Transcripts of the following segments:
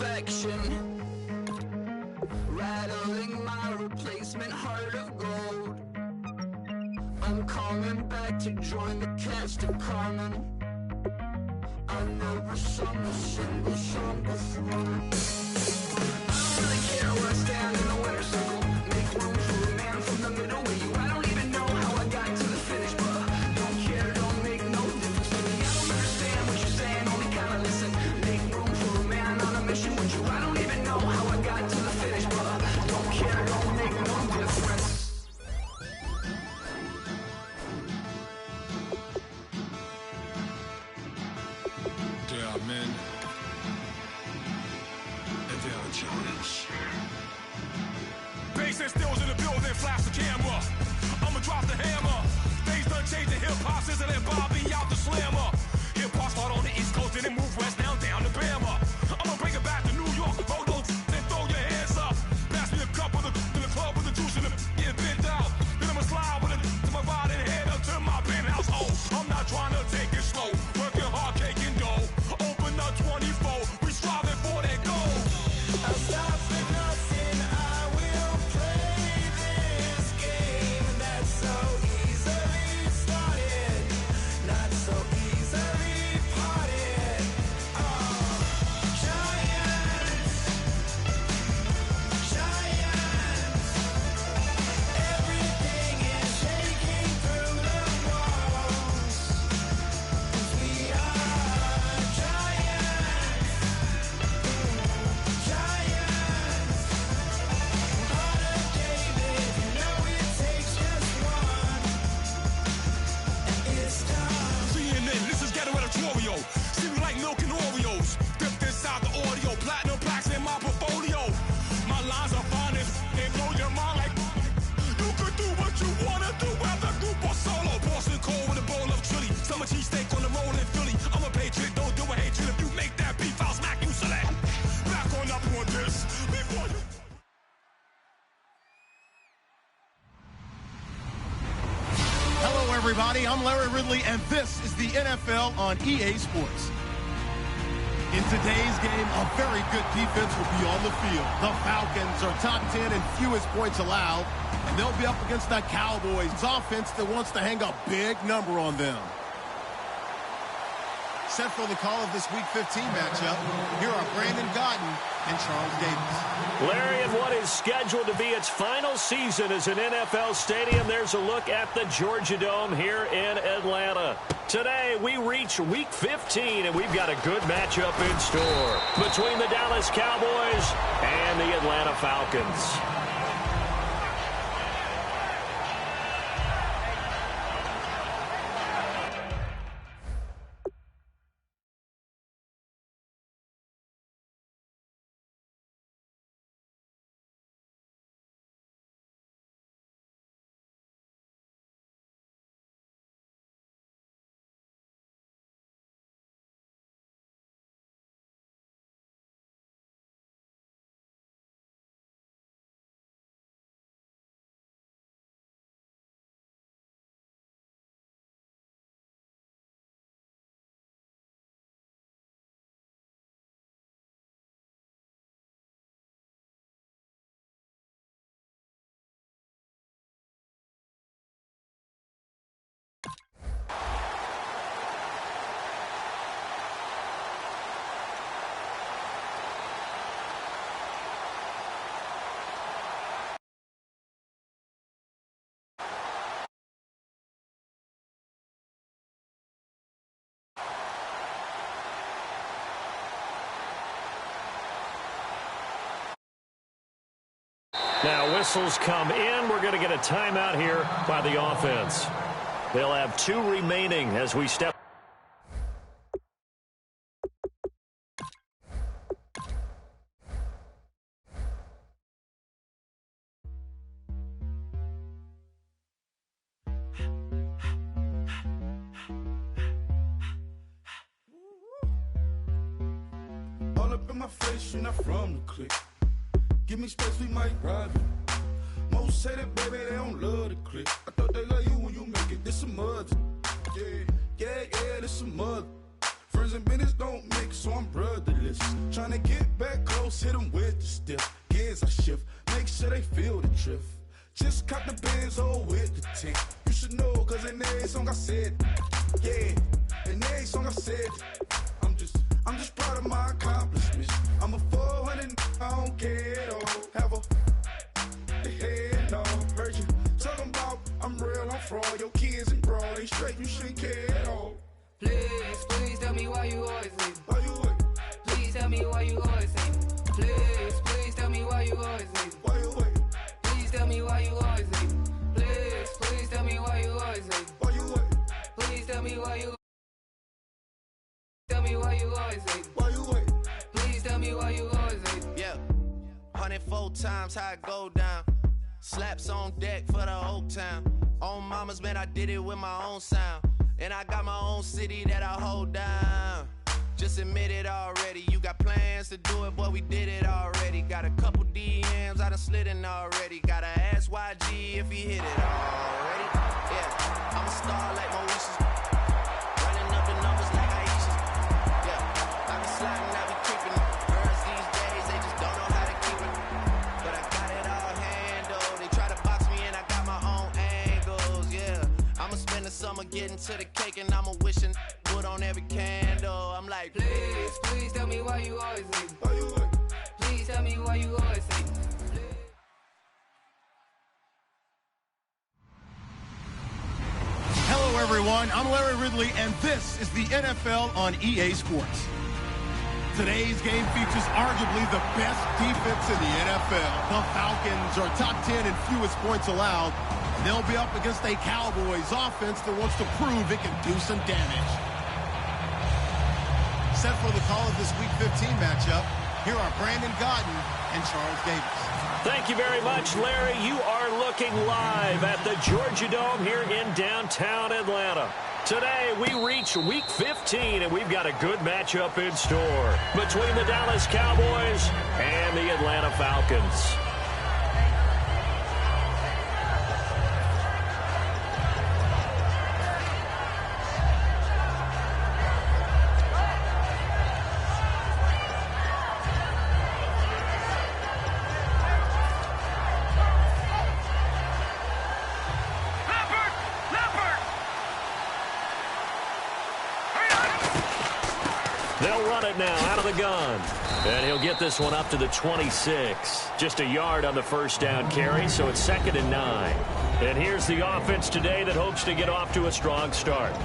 perfection, rattling my replacement heart of gold. I'm coming back to join the cast of Carmen. I never sung a single song before. I don't really care where I stand in the winner's circle. Make room for a man from the middle with you. I don't even know how I got to the finish, but don't care, don't make no difference to me. I don't understand what you're saying, only kinda listen. Make room for a man on a mission with you. I don't even know how I got to the finish, but don't care, don't make no difference. There are men, and there are giants. Bass and stills in the building, flash the camera. I'ma drop the hammer. Things done changed in hip-hop since I let Bobby out the slammer. Hip-hop start on the East Coast and then move west down to Bama. I'ma bring it back to New York, roll those and throw your hands up. Pass me a cup of the to the club with the juice and the get bent out. Then I'ma slide with it to my ride and head up to my penthouse. Oh, I'm not trying to take it slow, working hard, cake and dough. Open up 24, we striving for that goal. I'll stop for nothing, I will play this game that's so easily started, not so easily parted. Giants, everything is shaking through the walls. 'Cause we are giants. Heart of David, you know it takes just one, and it's time. CNN, this is ghetto editorial. See me like milk and Oreos. Dipped inside the audio, platinum plaques in my portfolio. My lines are finest, they blow your mind like you could do what you wanna do as a group or solo. Boston cold with a bowl of chili, summer cheesesteak on the roll in Philly. I'm a patriot, don't do a hatred. If you make that beef, I'll smack you silly. Back on up on this before you. Hello, everybody. I'm Larry Ridley, and this is the NFL on EA Sports. In today's game, a very good defense will be on the field. The Falcons are top 10 in fewest points allowed, and they'll be up against the Cowboys offense that wants to hang a big number on them. Set for the call of this Week 15 matchup, here are Brandon Godden and Charles Davis. Larry, in what is scheduled to be its final season as an NFL stadium, there's a look at the Georgia Dome here in Atlanta. Today, we reach Week 15, and we've got a good matchup in store between the Dallas Cowboys and the Atlanta Falcons. Now whistles come in. We're going to get a timeout here by the offense. They'll have 2 remaining as we step. All up in my face, you're not from the clique. Give me space, we might ride it. Most say that, baby, they don't love the clique. I thought they love you when you make it. This some mud. Yeah, this some mud. Friends and business don't mix, so I'm brotherless. Trying to get back close. Ghost hit them with the stiff. Gears I shift, make sure they feel the drift. Just cop the Benz with the tint. You should know, cause in every song I said, yeah, in every song I said, I'm just proud of my accomplishments. I'm a 400, I don't care at all. Have a head on. Heard you talking about I'm real, I'm fraud. Your kids and broad, they straight, you shouldn't care at all. Please tell me why you always leave. Why you wait? Please tell me why you always leave. Please tell me why you always leave. Why you wait? Please tell me why you always leave. Please tell me why you always leave. Why you wait? Please tell me why you. Tell me why you always leave. Why you wait? Please tell me why you always leave. Yeah, 104 times how it go down. Slaps on deck for the whole town. On mamas, man, I did it with my own sound. And I got my own city that I hold down. Just admit it already. You got plans to do it, boy, we did it already. Got a couple DMs, I done slid in already. Gotta ask YG if he hit it already. Yeah, I'm a star like Mauritius. Running up the numbers like Aisha. Yeah, I be sliding, I be creeping. Girls these days, they just don't know how to keep it. But I got it all handled. They try to box me and I got my own angles, yeah. I'ma spend the summer getting to the cake and I'ma wishing put on every candle. I'm like, Please tell me why you always leave. Why you wait? Please tell me why you always leave. Hello, everyone. I'm Larry Ridley, and this is the NFL on EA Sports. Today's game features arguably the best defense in the NFL. The Falcons are top 10 in fewest points allowed. They'll be up against a Cowboys offense that wants to prove it can do some damage. Set for the call of this Week 15 matchup, here are Brandon Gaudin and Charles Davis. Thank you very much, Larry. You are looking live at the Georgia Dome here in downtown Atlanta. Today, we reach Week 15, and we've got a good matchup in store between the Dallas Cowboys and the Atlanta Falcons. They'll run it now out of the gun. And he'll get this one up to the 26. Just a yard on the first down carry, so it's 2nd and 9. And here's the offense today that hopes to get off to a strong start.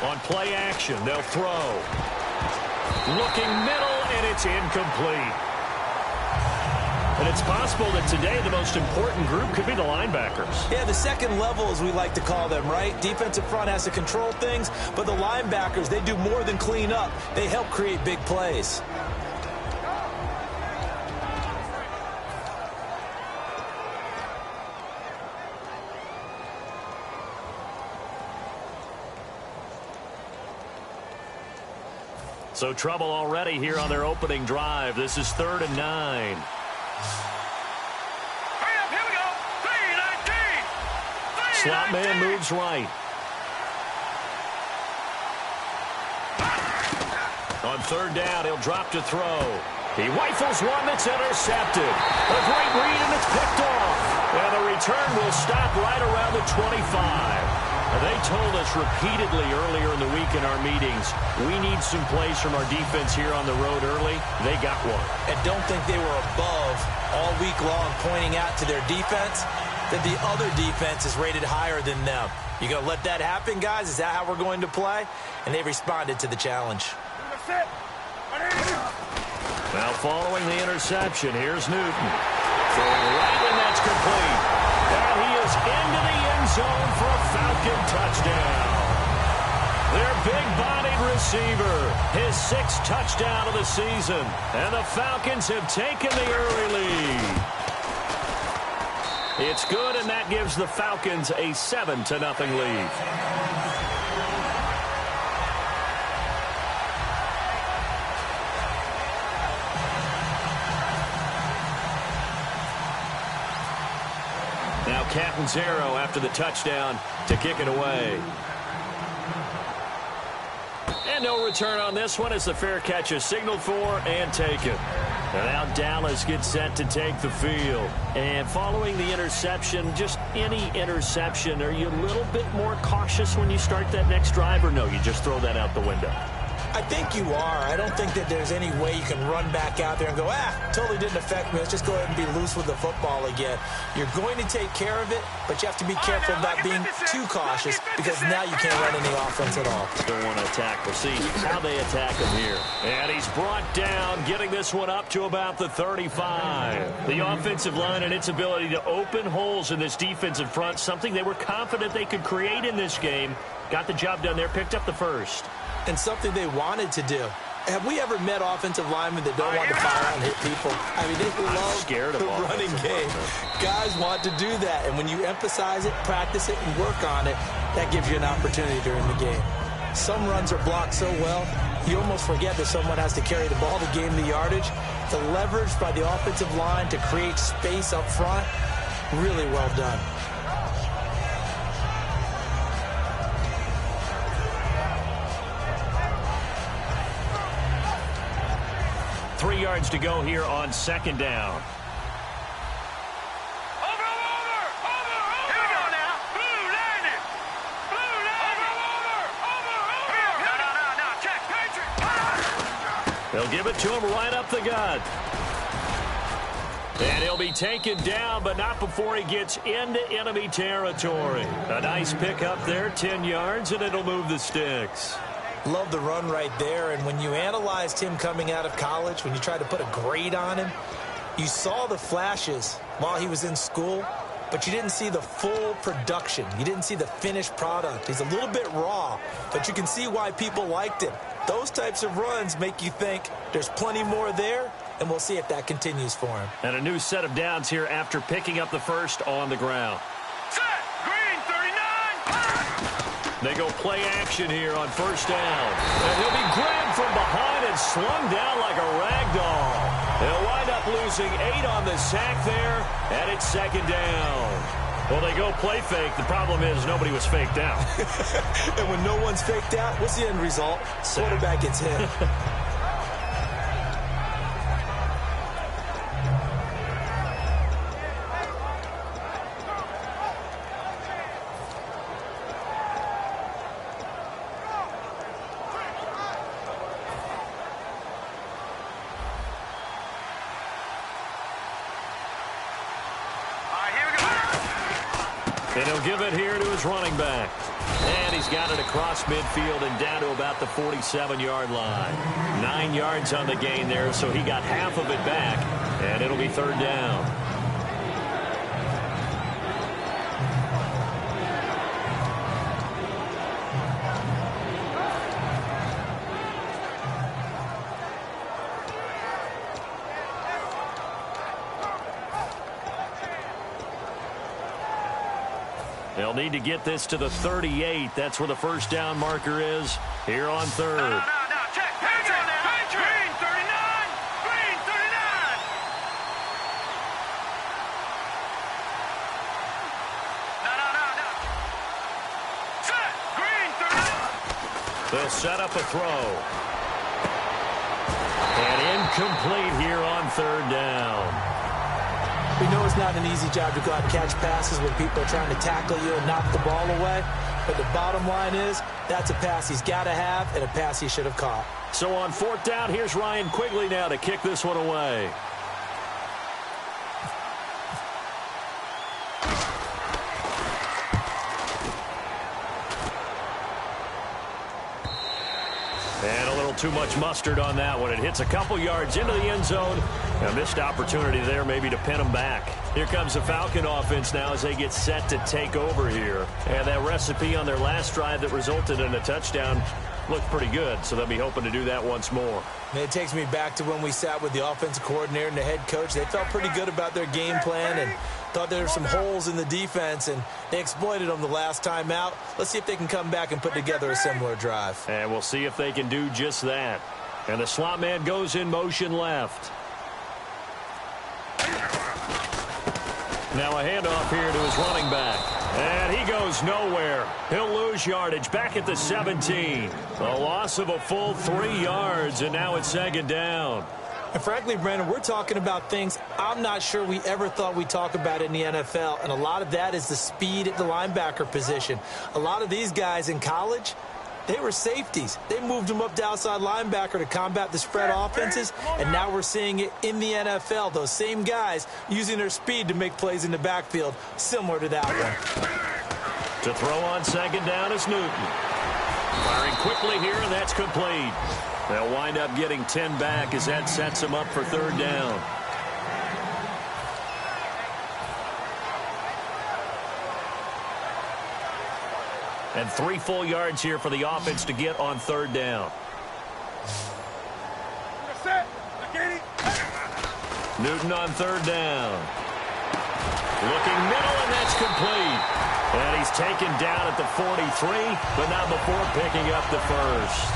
On play action, they'll throw. Looking middle, and it's incomplete. And it's possible that today the most important group could be the linebackers. Yeah, the second level, as we like to call them, right? Defensive front has to control things, but the linebackers, they do more than clean up. They help create big plays. So trouble already here on their opening drive. This is 3rd and 9. Here we go. 3-19. Slot man moves right. On 3rd down, he'll drop to throw. He rifles one that's intercepted. A great read, and it's picked off. And the return will stop right around the 25. They told us repeatedly earlier in the week in our meetings, we need some plays from our defense here on the road early. They got one. And don't think they were above all week long pointing out to their defense that the other defense is rated higher than them. You going to let that happen, guys? Is that how we're going to play? And they responded to the challenge. Now following the interception, here's Newton. Throwing right, and that's complete. And he is into the end zone for a Falcon touchdown. Their big-bodied receiver, his 6th touchdown of the season. And the Falcons have taken the early lead. It's good, and that gives the Falcons a 7-0 lead. Now Catanzaro after the touchdown to kick it away. And no return on this one as the fair catch is signaled for and taken. And now Dallas gets set to take the field. And following the interception, just any interception, are you a little bit more cautious when you start that next drive, or no, you just throw that out the window? I think you are. I don't think that there's any way you can run back out there and go, totally didn't affect me. Let's just go ahead and be loose with the football again. You're going to take care of it, but you have to be careful about being too cautious because now you can't run any offense at all. Still want to attack. We'll see how they attack him here. And he's brought down, getting this one up to about the 35. The offensive line and its ability to open holes in this defensive front, something they were confident they could create in this game. Got the job done there, picked up the first. And something they wanted to do. Have we ever met offensive linemen that don't want to fire out and hit people? I mean, they love the running game. Guys want to do that, and when you emphasize it, practice it, and work on it, that gives you an opportunity during the game. Some runs are blocked so well, you almost forget that someone has to carry the ball to gain the yardage. The leverage by the offensive line to create space up front, really well done. 3 yards to go here on 2nd down. They'll give it to him right up the gut. And he'll be taken down, but not before he gets into enemy territory. A nice pickup there, 10 yards, and it'll move the sticks. Love the run right there, and when you analyzed him coming out of college, when you tried to put a grade on him, you saw the flashes while he was in school, but you didn't see the full production. You didn't see the finished product. He's a little bit raw, but you can see why people liked him. Those types of runs make you think there's plenty more there, and we'll see if that continues for him. And a new set of downs here after picking up the first on the ground. Set! Green 39! They go play action here on 1st down. And he'll be grabbed from behind and slung down like a rag doll. They'll wind up losing 8 on the sack there, and it's 2nd down. Well, they go play fake. The problem is nobody was faked out. And when no one's faked out, what's the end result? Quarterback gets hit. And he'll give it here to his running back. And he's got it across midfield and down to about the 47-yard line. 9 yards on the gain there, so he got half of it back. And it'll be 3rd down. They'll need to get this to the 38. That's where the 1st down marker is here on 3rd. No, check. Patriot. Green 39. Green 39. No. Set. Green 39. They'll set up a throw. And incomplete here on 3rd down. We know it's not an easy job to go out and catch passes when people are trying to tackle you and knock the ball away. But the bottom line is that's a pass he's got to have and a pass he should have caught. So on 4th down, here's Ryan Quigley now to kick this one away. And a little too much mustard on that one. It hits a couple yards into the end zone. A missed opportunity there maybe to pin him back. Here comes the Falcon offense now as they get set to take over here. And that recipe on their last drive that resulted in a touchdown looked pretty good, so they'll be hoping to do that once more. And it takes me back to when we sat with the offensive coordinator and the head coach. They felt pretty good about their game plan and thought there were some holes in the defense, and they exploited them the last time out. Let's see if they can come back and put together a similar drive. And we'll see if they can do just that. And the slot man goes in motion left. Now a handoff here to his running back. And he goes nowhere. He'll lose yardage back at the 17. A loss of a full 3 yards, and now it's second down. And frankly, Brandon, we're talking about things I'm not sure we ever thought we'd talk about in the NFL. And a lot of that is the speed at the linebacker position. A lot of these guys in college, they were safeties. They moved them up to outside linebacker to combat the spread offenses, and now we're seeing it in the NFL. Those same guys using their speed to make plays in the backfield, similar to that one. To throw on second down is Newton. Firing quickly here, and that's complete. They'll wind up getting 10 back as that sets them up for third down. And 3 full yards here for the offense to get on third down. Newton on third down. Looking middle, and that's complete. And he's taken down at the 43, but not before picking up the first.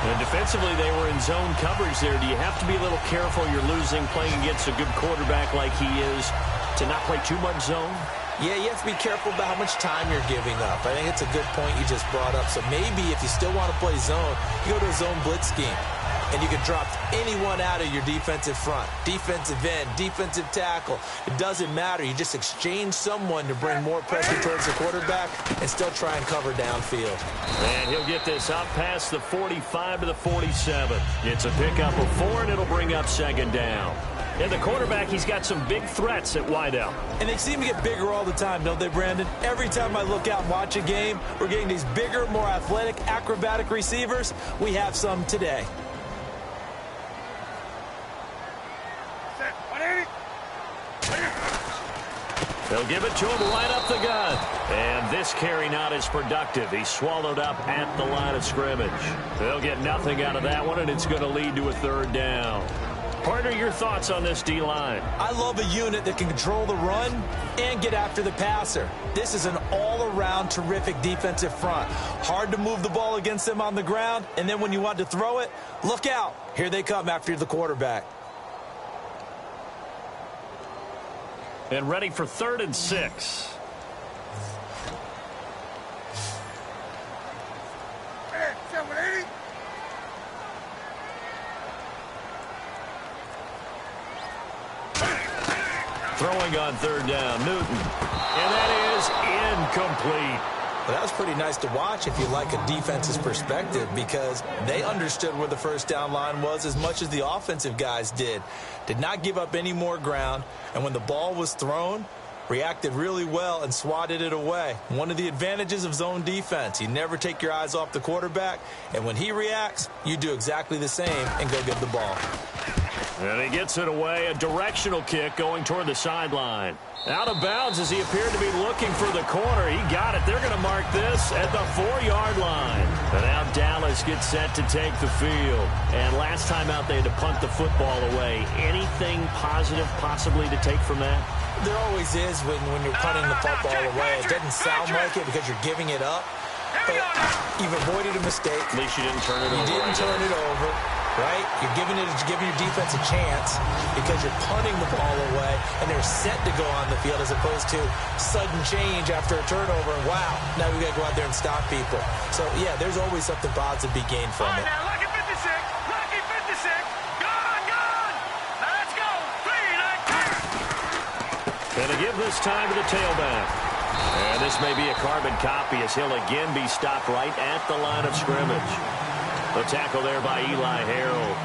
And defensively, they were in zone coverage there. Do you have to be a little careful? You're losing playing against a good quarterback like he is to not play too much zone? Yeah, you have to be careful about how much time you're giving up. I think it's a good point you just brought up. So maybe if you still want to play zone, you go to a zone blitz scheme. And you can drop anyone out of your defensive front. Defensive end, defensive tackle. It doesn't matter. You just exchange someone to bring more pressure towards the quarterback and still try and cover downfield. And he'll get this up past the 45 to the 47. It's a pickup of 4, and it'll bring up second down. And the quarterback, he's got some big threats at wideout. And they seem to get bigger all the time, don't they, Brandon? Every time I look out and watch a game, we're getting these bigger, more athletic, acrobatic receivers. We have some today. They'll give it to him right up the gut. And this carry not as productive. He's swallowed up at the line of scrimmage. They'll get nothing out of that one, and it's going to lead to a third down. Partner, your thoughts on this D-line? I love a unit that can control the run and get after the passer. This is an all-around terrific defensive front. Hard to move the ball against them on the ground, and then when you want to throw it, look out. Here they come after the quarterback. And ready for 3rd and 6. Throwing on 3rd down, Newton. And that is incomplete. Well, that was pretty nice to watch if you like a defense's perspective, because they understood where the first down line was as much as the offensive guys did. Did not give up any more ground, and when the ball was thrown, reacted really well and swatted it away. One of the advantages of zone defense, you never take your eyes off the quarterback, and when he reacts, you do exactly the same and go get the ball. And he gets it away, a directional kick going toward the sideline. Out of bounds as he appeared to be looking for the corner. He got it. They're going to mark this at the 4-yard line. And now Dallas gets set to take the field. And last time out, they had to punt the football away. Anything positive possibly to take from that? There always is when you're punting the football away. It doesn't sound like it because you're giving it up. But you've avoided a mistake. At least you didn't turn it over. You didn't turn it over. Right? You're giving your defense a chance because you're punting the ball away and they're set to go on the field as opposed to sudden change after a turnover. And wow, now we got to go out there and stop people. So, yeah, there's always something positive to be gained from it. Now, lucky 56, lucky 56, gone. Now let's go. 3, 9, 10. And to give this time to the tailback. And this may be a carbon copy as he'll again be stopped right at the line of scrimmage. The tackle there by Eli Harold.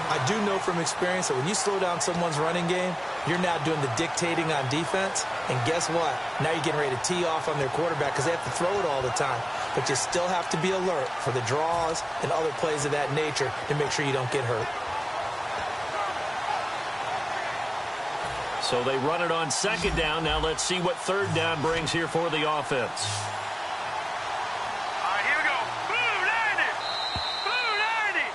I do know from experience that when you slow down someone's running game, you're now doing the dictating on defense. And guess what? Now you're getting ready to tee off on their quarterback because they have to throw it all the time. But you still have to be alert for the draws and other plays of that nature to make sure you don't get hurt. So they run it on second down. Now let's see what third down brings here for the offense. All right, here we go. Blue 90. Blue 90.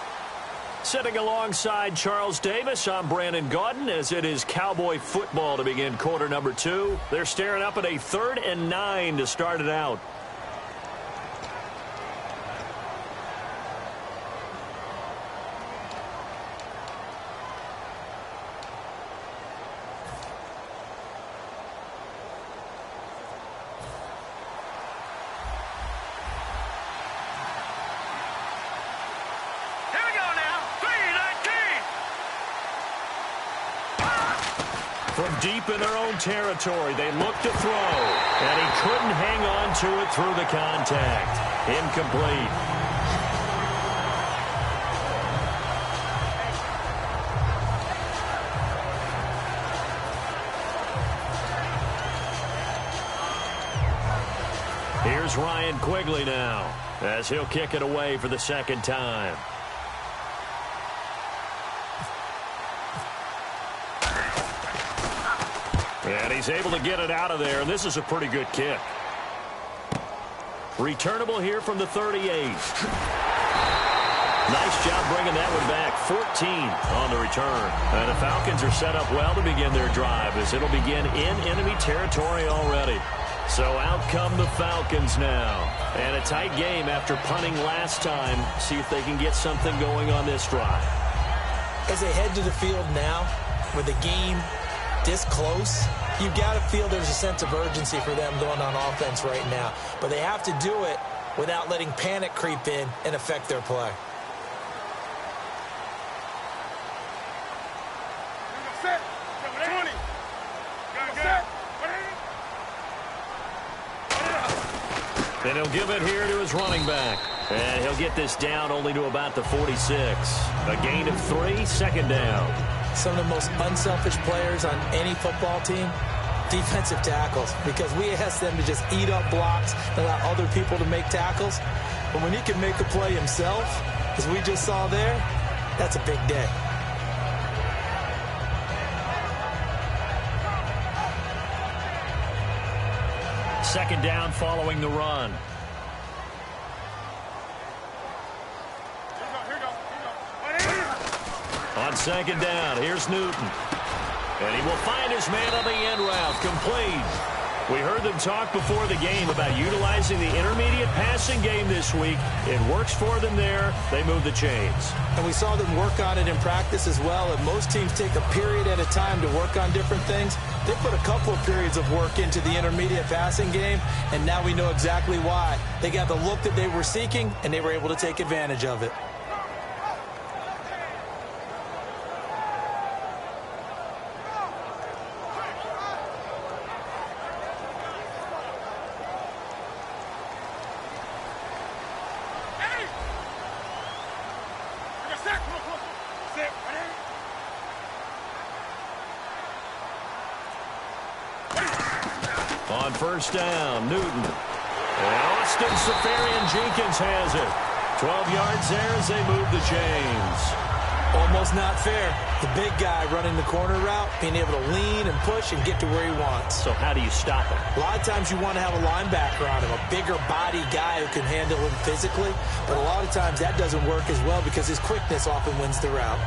Sitting alongside Charles Davis, I'm Brandon Gaudin, as it is Cowboy football to begin quarter number 2. They're staring up at a 3rd and 9 to start it out. From deep in their own territory, they look to throw, and he couldn't hang on to it through the contact. Incomplete. Here's Ryan Quigley now, as he'll kick it away for the second time. And he's able to get it out of there, and this is a pretty good kick. Returnable here from the 38. Nice job bringing that one back. 14 on the return. And the Falcons are set up well to begin their drive, as it'll begin in enemy territory already. So out come the Falcons now. And a tight game after punting last time. See if they can get something going on this drive. As they head to the field now, with the game this close, you got to feel there's a sense of urgency for them going on offense right now. But they have to do it without letting panic creep in and affect their play. Set. 20. Set. And he'll give it here to his running back. And he'll get this down only to about the 46. A gain of 3, second down. Some of the most unselfish players on any football team, defensive tackles, because we ask them to just eat up blocks and allow other people to make tackles. But when he can make a play himself, as we just saw there, that's a big day. Second down following the run. On second down, here's Newton. And he will find his man on the end route, complete. We heard them talk before the game about utilizing the intermediate passing game this week. It works for them there. They move the chains. And we saw them work on it in practice as well. And most teams take a period at a time to work on different things. They put a couple of periods of work into the intermediate passing game, and now we know exactly why. They got the look that they were seeking, and they were able to take advantage of it. On first down, Newton. And Austin Safarian-Jenkins has it. 12 yards there as they move the chains. Almost not fair. The big guy running the corner route, being able to lean and push and get to where he wants. So how do you stop him? A lot of times you want to have a linebacker on him, a bigger body guy who can handle him physically. But a lot of times that doesn't work as well because his quickness often wins the route.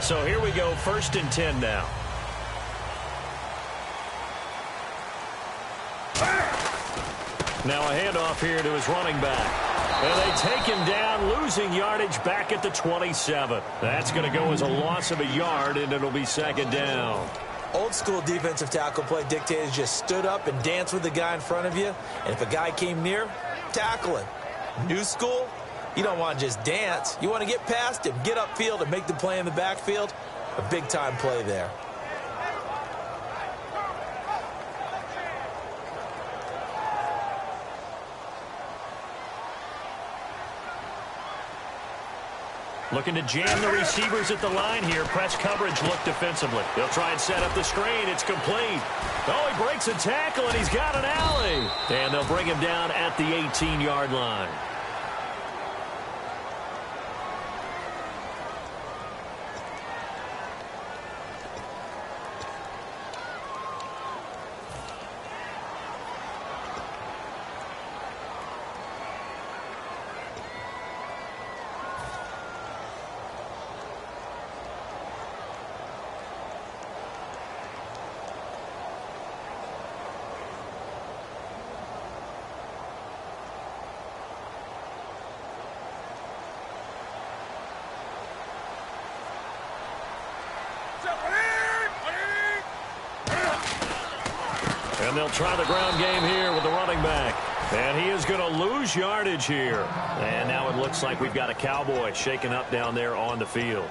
So here we go, 1st and 10 now. Now a handoff here to his running back. And they take him down, losing yardage back at the 27. That's going to go as a loss of a yard, and it'll be second down. Old school defensive tackle play dictated just stood up and danced with the guy in front of you. And if a guy came near, tackle him. New school, you don't want to just dance. You want to get past him, get upfield, and make the play in the backfield. A big-time play there. Looking to jam the receivers at the line here. Press coverage look defensively. They'll try and set up the screen. It's complete. Oh, he breaks a tackle, and he's got an alley. And they'll bring him down at the 18-yard line. And they'll try the ground game here with the running back. And he is going to lose yardage here. And now it looks like we've got a Cowboy shaken up down there on the field.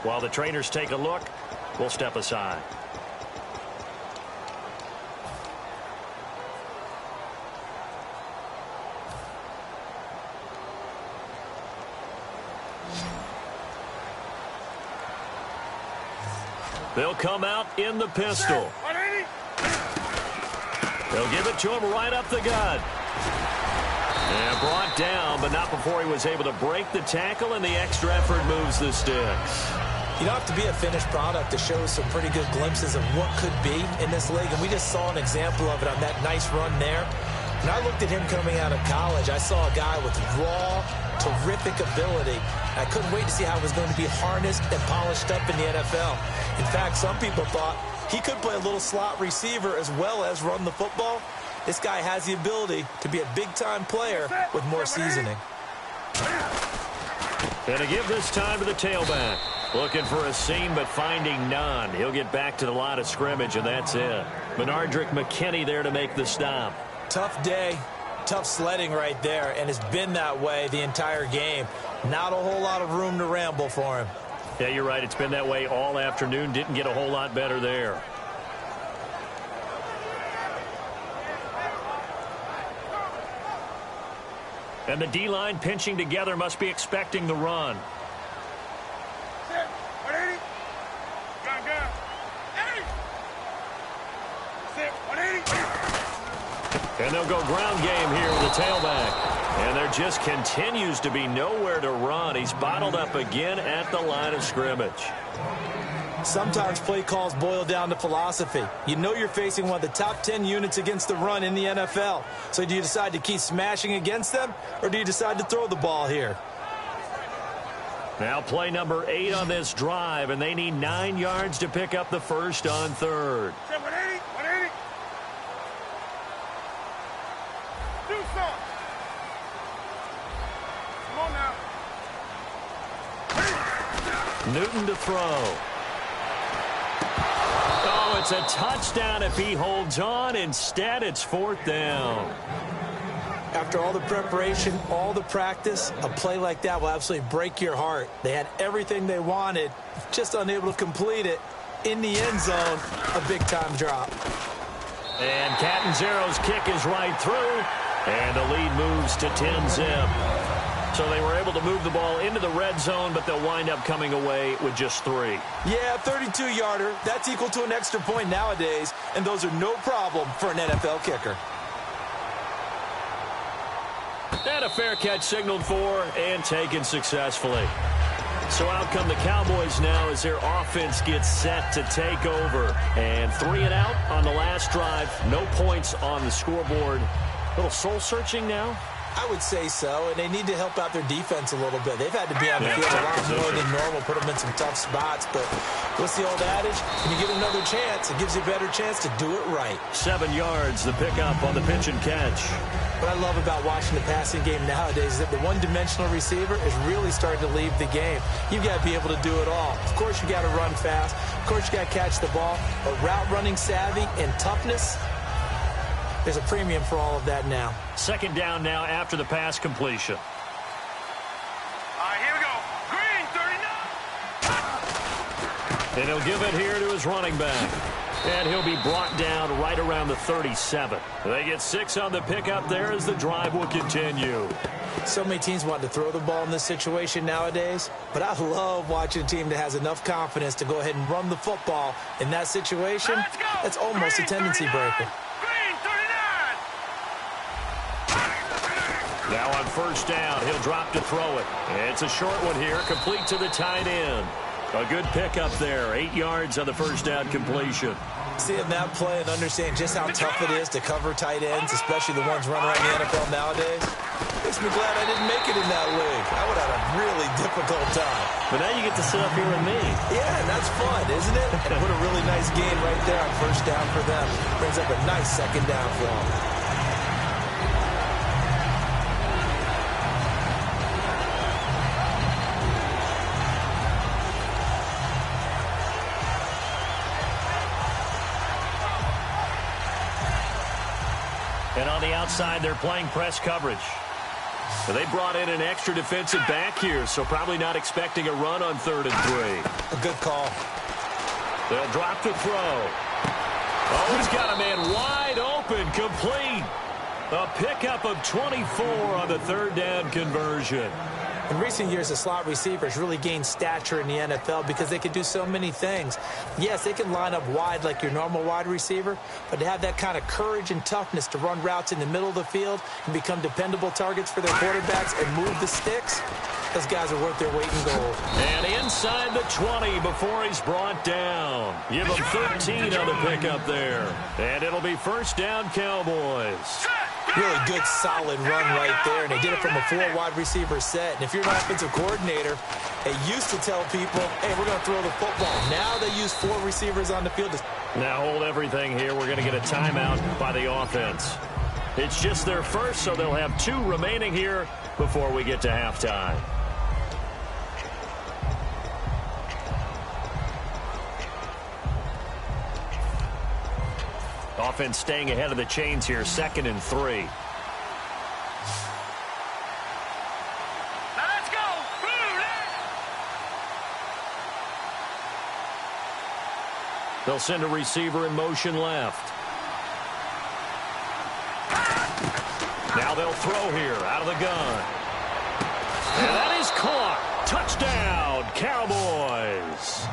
While the trainers take a look, we'll step aside. They'll come out in the pistol. They'll give it to him right up the gut. And brought down, but not before he was able to break the tackle, and the extra effort moves the sticks. You don't have to be a finished product to show some pretty good glimpses of what could be in this league, and we just saw an example of it on that nice run there. When I looked at him coming out of college, I saw a guy with raw, terrific ability. I couldn't wait to see how it was going to be harnessed and polished up in the NFL. In fact, some people thought he could play a little slot receiver as well as run the football. This guy has the ability to be a big-time player with more seasoning. And to give this time to the tailback. Looking for a seam, but finding none. He'll get back to the line of scrimmage, and that's it. Menardrick McKinney there to make the stop. Tough day, tough sledding right there, and it's been that way the entire game. Not a whole lot of room to ramble for him. Yeah, you're right. It's been that way all afternoon. Didn't get a whole lot better there. And the D-line pinching together must be expecting the run. And they'll go ground game here with the tailback. And there just continues to be nowhere to run. He's bottled up again at the line of scrimmage. Sometimes play calls boil down to philosophy. You know you're facing one of the top 10 units against the run in the NFL. So do you decide to keep smashing against them, or do you decide to throw the ball here? Now play number 8 on this drive, and they need 9 yards to pick up the first on third. Newton to throw. Oh, it's a touchdown if he holds on. Instead, it's 4th down. After all the preparation, all the practice, a play like that will absolutely break your heart. They had everything they wanted, just unable to complete it. In the end zone, a big-time drop. And Catanzero's kick is right through, and the lead moves to 10-zip. So they were able to move the ball into the red zone, but they'll wind up coming away with just 3. Yeah, 32-yarder. That's equal to an extra point nowadays, and those are no problem for an NFL kicker. And a fair catch signaled for and taken successfully. So out come the Cowboys now as their offense gets set to take over. And 3 and out on the last drive. No points on the scoreboard. A little soul-searching now. I would say so, and they need to help out their defense a little bit. They've had to be on the field a lot more than normal, put them in some tough spots. But what's the old adage? When you get another chance, it gives you a better chance to do it right. 7 yards, the pickup on the pitch and catch. What I love about watching the passing game nowadays is that the one-dimensional receiver is really starting to leave the game. You've got to be able to do it all. Of course, you got to run fast. Of course, you got to catch the ball. But route running savvy and toughness, there's a premium for all of that now. 2nd down now after the pass completion. All right, here we go. Green, 39. And he'll give it here to his running back. And he'll be brought down right around the 37. They get 6 on the pickup there as the drive will continue. So many teams want to throw the ball in this situation nowadays, but I love watching a team that has enough confidence to go ahead and run the football in that situation. That's almost a tendency breaker. Now on 1st down, he'll drop to throw it. It's a short one here, complete to the tight end. A good pickup there, 8 yards on the 1st down completion. Seeing that play and understanding just how tough it is to cover tight ends, especially the ones running around the NFL nowadays, makes me glad I didn't make it in that league. I would have had a really difficult time. But now you get to sit up here with me. Yeah, and that's fun, isn't it? And put a really nice gain right there on 1st down for them. Brings up a nice 2nd down for them. the outside, they're playing press coverage. So they brought in an extra defensive back here, so probably not expecting a run on 3rd and 3. A good call. They'll drop the throw. Oh, he's got a man wide open, complete. A pickup of 24 on the 3rd down conversion. In recent years, the slot receivers really gained stature in the NFL because they can do so many things. Yes, they can line up wide like your normal wide receiver, but to have that kind of courage and toughness to run routes in the middle of the field and become dependable targets for their quarterbacks and move the sticks, those guys are worth their weight in gold. And inside the 20 before he's brought down. Give him 13 on the pickup there. And it'll be 1st down, Cowboys. Really good, solid run right there, and they did it from a 4-wide receiver set. And if you're an offensive coordinator, they used to tell people, hey, we're going to throw the football. Now they use 4 receivers on the field. Now hold everything here. We're going to get a timeout by the offense. It's just their first, so they'll have 2 remaining here before we get to halftime. Offense staying ahead of the chains here, 2nd and 3. Now let's go. They'll send a receiver in motion left. Now they'll throw here out of the gun. And that is caught. Touchdown, Cowboys.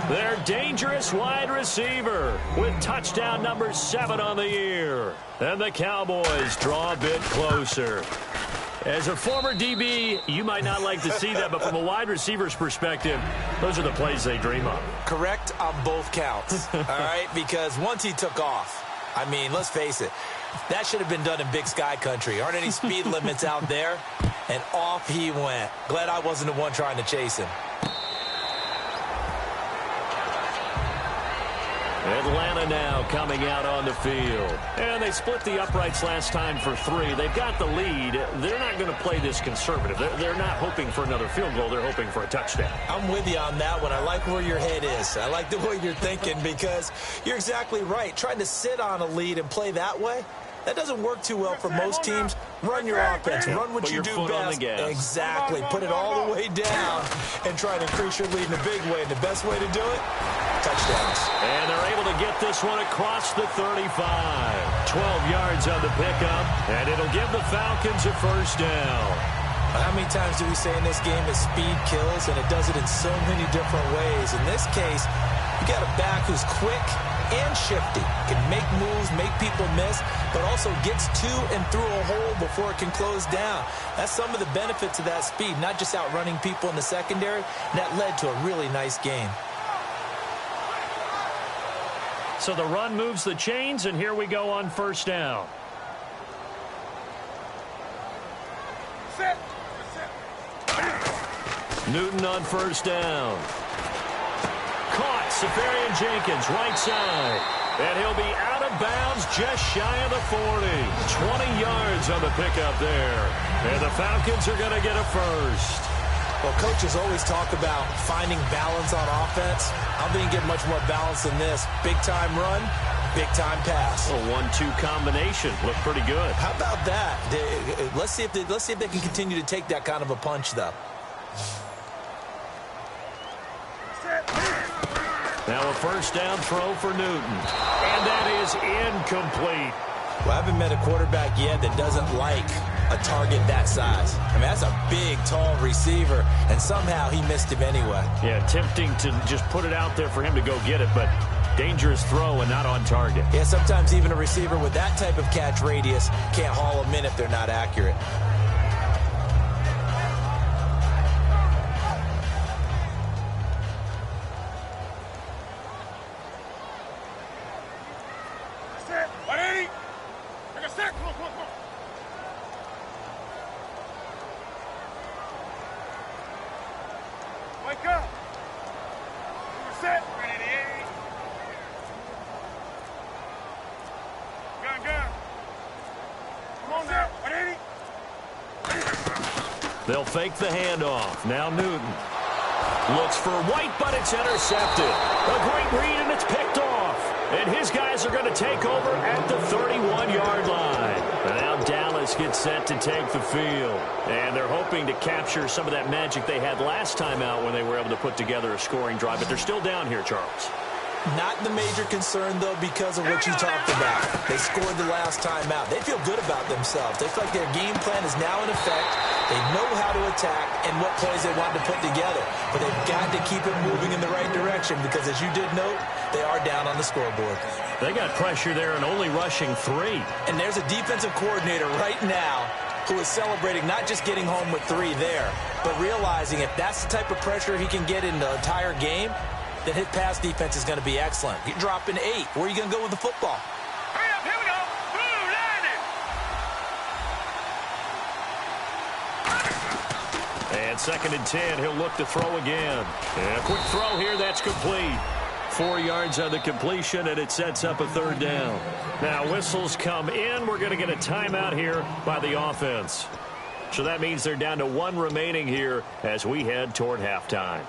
Their dangerous wide receiver with touchdown number 7 on the year. And the Cowboys draw a bit closer. As a former DB, you might not like to see that, but from a wide receiver's perspective, those are the plays they dream of. Correct on both counts, all right? Because once he took off, I mean, let's face it, that should have been done in Big Sky Country. Aren't any speed limits out there? And off he went. Glad I wasn't the one trying to chase him. Atlanta now coming out on the field. And they split the uprights last time for 3. They've got the lead. They're not going to play this conservative. They're not hoping for another field goal. They're hoping for a touchdown. I'm with you on that one. I like where your head is. I like the way you're thinking because you're exactly right. Trying to sit on a lead and play that way, that doesn't work too well for most teams. Run your offense. Run what you do best. Exactly. Put it all the way down and try to increase your lead in a big way. And the best way to do it, touchdowns. And they're able to get this one across the 35. 12 yards on the pickup, and it'll give the Falcons a 1st down. How many times do we say in this game that speed kills, and it does it in so many different ways? In this case, you got a back who's quick and shifty, can make moves, make people miss, but also gets to and through a hole before it can close down. That's some of the benefits of that speed, not just outrunning people in the secondary. And that led to a really nice game. So the run moves the chains, and here we go on 1st down. Newton on 1st down. Caught. Safarian Jenkins, right side. And he'll be out of bounds just shy of the 40. 20 yards on the pickup there. And the Falcons are going to get a 1st. Well, coaches always talk about finding balance on offense. I don't think you get much more balance than this. Big-time run, big-time pass. A 1-2 combination. Looked pretty good. How about that? Let's see if they can continue to take that kind of a punch, though. Now a 1st down throw for Newton. And that is incomplete. Well, I haven't met a quarterback yet that doesn't like a target that size. I mean, that's a big, tall receiver, and somehow he missed him anyway. Yeah, tempting to just put it out there for him to go get it, but dangerous throw and not on target. Yeah, sometimes even a receiver with that type of catch radius can't haul them in if they're not accurate. They'll fake the handoff. Now Newton looks for White, but it's intercepted. A great read, and it's picked off. And his guys are going to take over at the 31-yard line. And now Dallas gets set to take the field. And they're hoping to capture some of that magic they had last time out when they were able to put together a scoring drive. But they're still down here, Charles. Not the major concern, though, because of what you talked about. They scored the last time out. They feel good about themselves. They feel like their game plan is now in effect. They know how to attack and what plays they want to put together. But they've got to keep it moving in the right direction because, as you did note, they are down on the scoreboard. They got pressure there and only rushing 3. And there's a defensive coordinator right now who is celebrating not just getting home with 3 there, but realizing if that's the type of pressure he can get in the entire game, then his pass defense is going to be excellent. You're dropping 8. Where are you going to go with the football? Hurry up, here we go. Blue, line it. And 2nd and 10, he'll look to throw again. And a quick throw here, that's complete. 4 yards on the completion, and it sets up a 3rd down. Now whistles come in. We're going to get a timeout here by the offense. So that means they're down to 1 remaining here as we head toward halftime.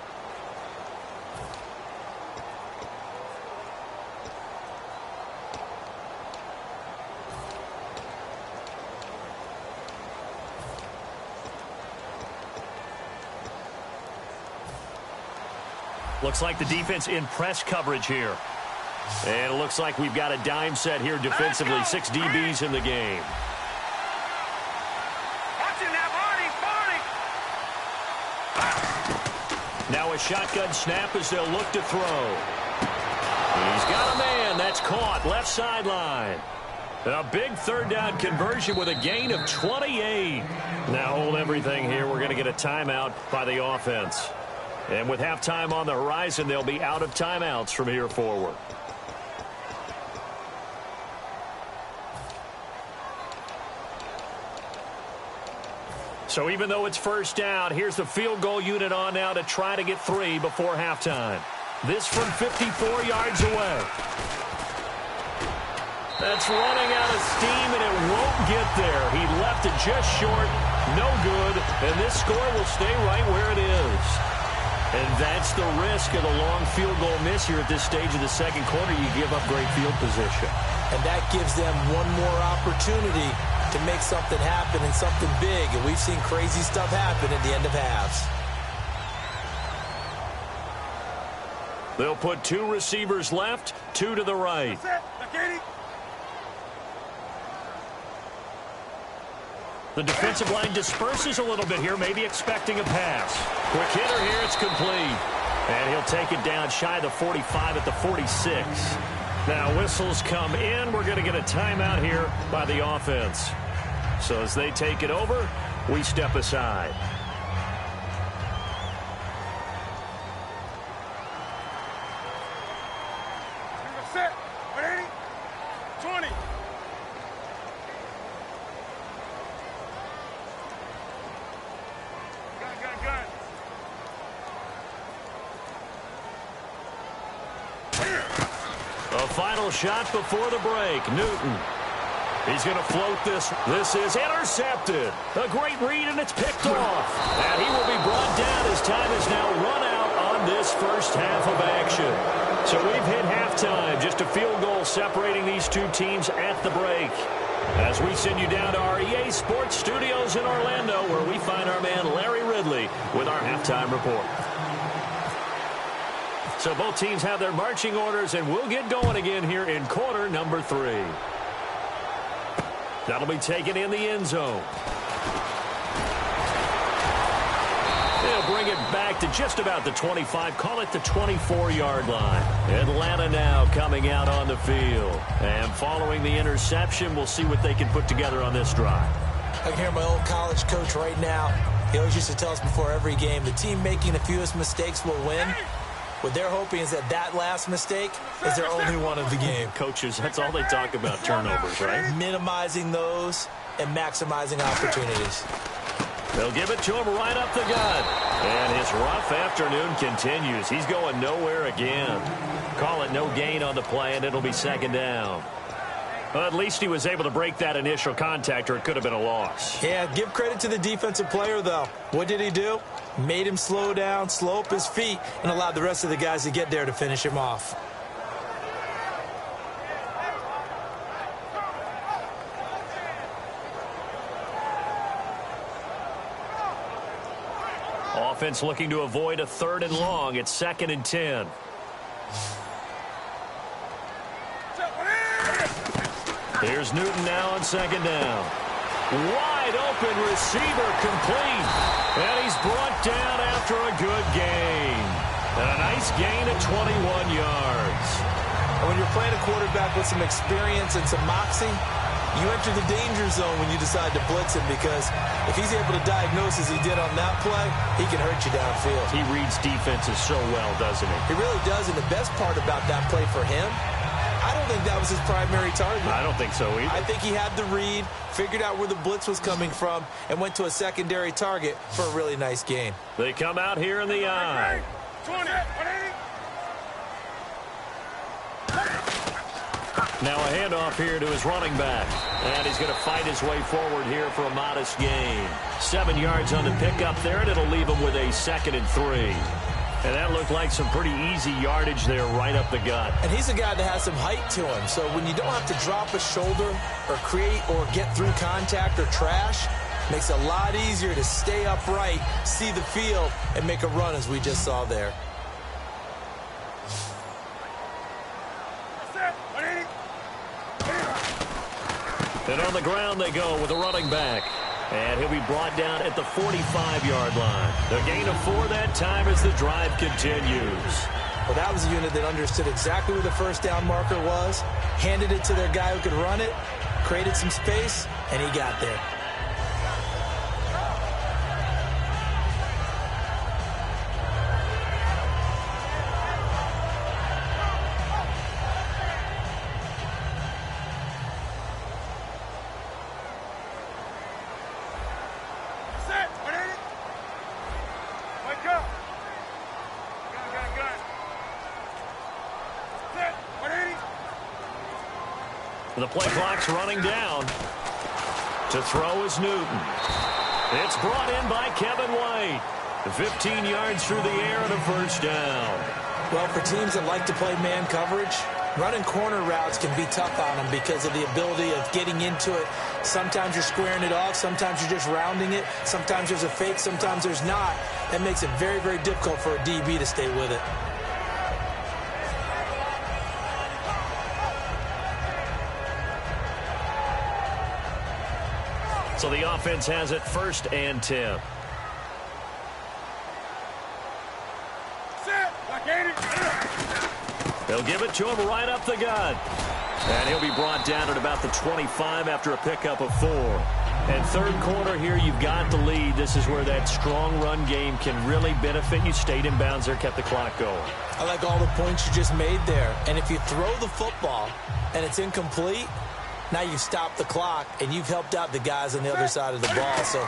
Looks like the defense in press coverage here. And it looks like we've got a dime set here defensively. 6 DBs in the game. Watch it now, Barney. Now a shotgun snap as they'll look to throw. He's got a man. That's caught. Left sideline. A big 3rd down conversion with a gain of 28. Now hold everything here. We're going to get a timeout by the offense. And with halftime on the horizon, they'll be out of timeouts from here forward. So even though it's 1st down, here's the field goal unit on now to try to get 3 before halftime. This from 54 yards away. That's running out of steam, and it won't get there. He left it just short. No good. And this score will stay right where it is. And that's the risk of the long field goal miss here at this stage of the 2nd quarter. You give up great field position. And that gives them one more opportunity to make something happen and something big. And we've seen crazy stuff happen at the end of halves. They'll put 2 receivers left, 2 to the right. The defensive line disperses a little bit here, maybe expecting a pass. Quick hitter here, it's complete. And he'll take it down shy of the 45 at the 46. Now whistles come in. We're going to get a timeout here by the offense. So as they take it over, we step aside. Set. 180. 20. Gun. A final shot before the break. Newton. He's going to float this. This is intercepted. A great read, and it's picked off. And he will be brought down as time is now run out on this 1st half of action. So we've hit halftime. Just a field goal separating these 2 teams at the break. As we send you down to our EA Sports Studios in Orlando, where we find our man Larry Ridley with our halftime report. So both teams have their marching orders, and we'll get going again here in quarter number 3. That'll be taken in the end zone. They'll bring it back to just about the 25, call it the 24-yard line. Atlanta now coming out on the field. And following the interception, we'll see what they can put together on this drive. I can hear my old college coach right now. He always used to tell us before every game, the team making the fewest mistakes will win. What they're hoping is that last mistake is their only one of the game. Coaches, that's all they talk about, turnovers, right? Minimizing those and maximizing opportunities. They'll give it to him right up the gut. And his rough afternoon continues. He's going nowhere again. Call it no gain on the play, and it'll be 2nd down. Well, at least he was able to break that initial contact, or it could have been a loss. Yeah, give credit to the defensive player, though. What did he do? Made him slow down, slow up his feet, and allowed the rest of the guys to get there to finish him off. offense looking to avoid a 3rd and long. It's 2nd and 10. Here's Newton now on 2nd down. Wide open receiver complete. And he's brought down after a good gain. And a nice gain at 21 yards. And when you're playing a quarterback with some experience and some moxie, you enter the danger zone when you decide to blitz him, because if he's able to diagnose as he did on that play, he can hurt you downfield. He reads defenses so well, doesn't he? He really does, and the best part about that play for him, I don't think that was his primary target. I don't think so either. I think he had the read, figured out where the blitz was coming from, and went to a secondary target for a really nice gain. They come out here in the eye. 20, 180. Now a handoff here to his running back. And he's going to fight his way forward here for a modest gain. 7 yards on the pickup there, and it'll leave him with a 2nd and 3. And that looked like some pretty easy yardage there right up the gut. And he's a guy that has some height to him. So when you don't have to drop a shoulder or create or get through contact or trash, makes it a lot easier to stay upright, see the field, and make a run as we just saw there. And on the ground they go with a running back. And he'll be brought down at the 45-yard line. The gain of 4 that time as the drive continues. Well, that was a unit that understood exactly where the first down marker was, handed it to their guy who could run it, created some space, and he got there. The play clock's running down. To throw is Newton. It's brought in by Kevin White. 15 yards through the air and a first down. Well, for teams that like to play man coverage, running corner routes can be tough on them because of the ability of getting into it. Sometimes you're squaring it off. Sometimes you're just rounding it. Sometimes there's a fake. Sometimes there's not. That makes it very, very difficult for a DB to stay with it. So the offense has it 1st and 10. They'll give it to him right up the gut. And he'll be brought down at about the 25 after a pickup of 4. And 3rd quarter here, you've got the lead. This is where that strong run game can really benefit you. Stayed in bounds there, kept the clock going. I like all the points you just made there. And if you throw the football and it's incomplete, now you've stopped the clock, and you've helped out the guys on the other side of the ball. So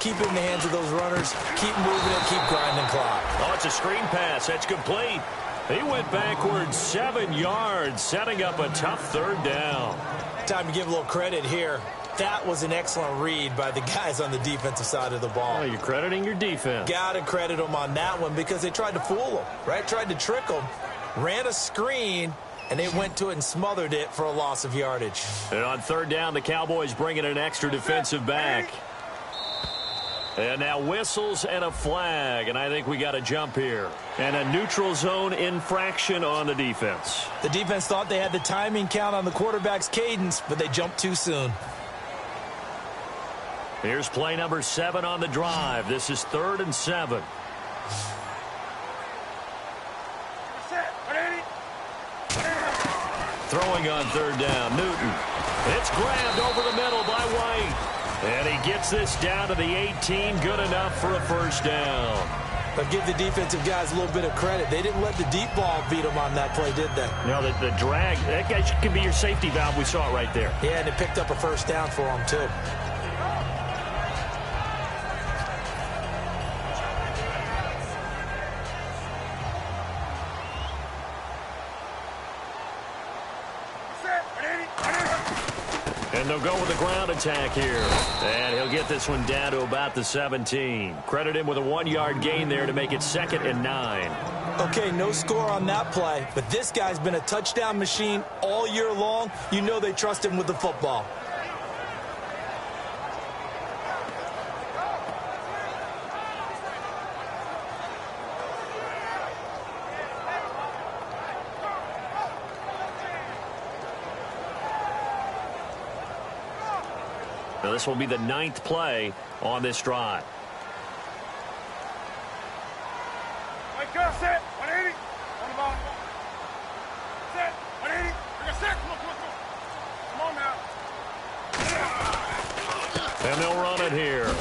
keep it in the hands of those runners. Keep moving it. Keep grinding clock. Oh, it's a screen pass. That's complete. He went backwards 7 yards, setting up a tough 3rd down. Time to give a little credit here. That was an excellent read by the guys on the defensive side of the ball. Oh, you're crediting your defense. Got to credit them on that one because they tried to fool them, right? Tried to trick them, ran a screen, and they went to it and smothered it for a loss of yardage. And on 3rd down, the Cowboys bring in an extra defensive back. And now whistles and a flag, and I think we got a jump here. And a neutral zone infraction on the defense. The defense thought they had the timing count on the quarterback's cadence, but they jumped too soon. Here's play number 7 on the drive. This is 3rd and 7. Throwing on 3rd down, Newton. It's grabbed over the middle by White. And he gets this down to the 18, good enough for a first down. But give the defensive guys a little bit of credit. They didn't let the deep ball beat them on that play, did they? No, the drag, that guy can be your safety valve. We saw it right there. Yeah, and it picked up a first down for them, too. And they'll go with the ground attack here. And he'll get this one down to about the 17. Credit him with a 1-yard gain there to make it 2nd and 9. Okay, no score on that play, but this guy's been a touchdown machine all year long. You know they trust him with the football. Now, this will be the 9th play on this drive. Wake up, set, 180. On the ball. Set, 180. Bring a set. Come on now. And they'll run it here.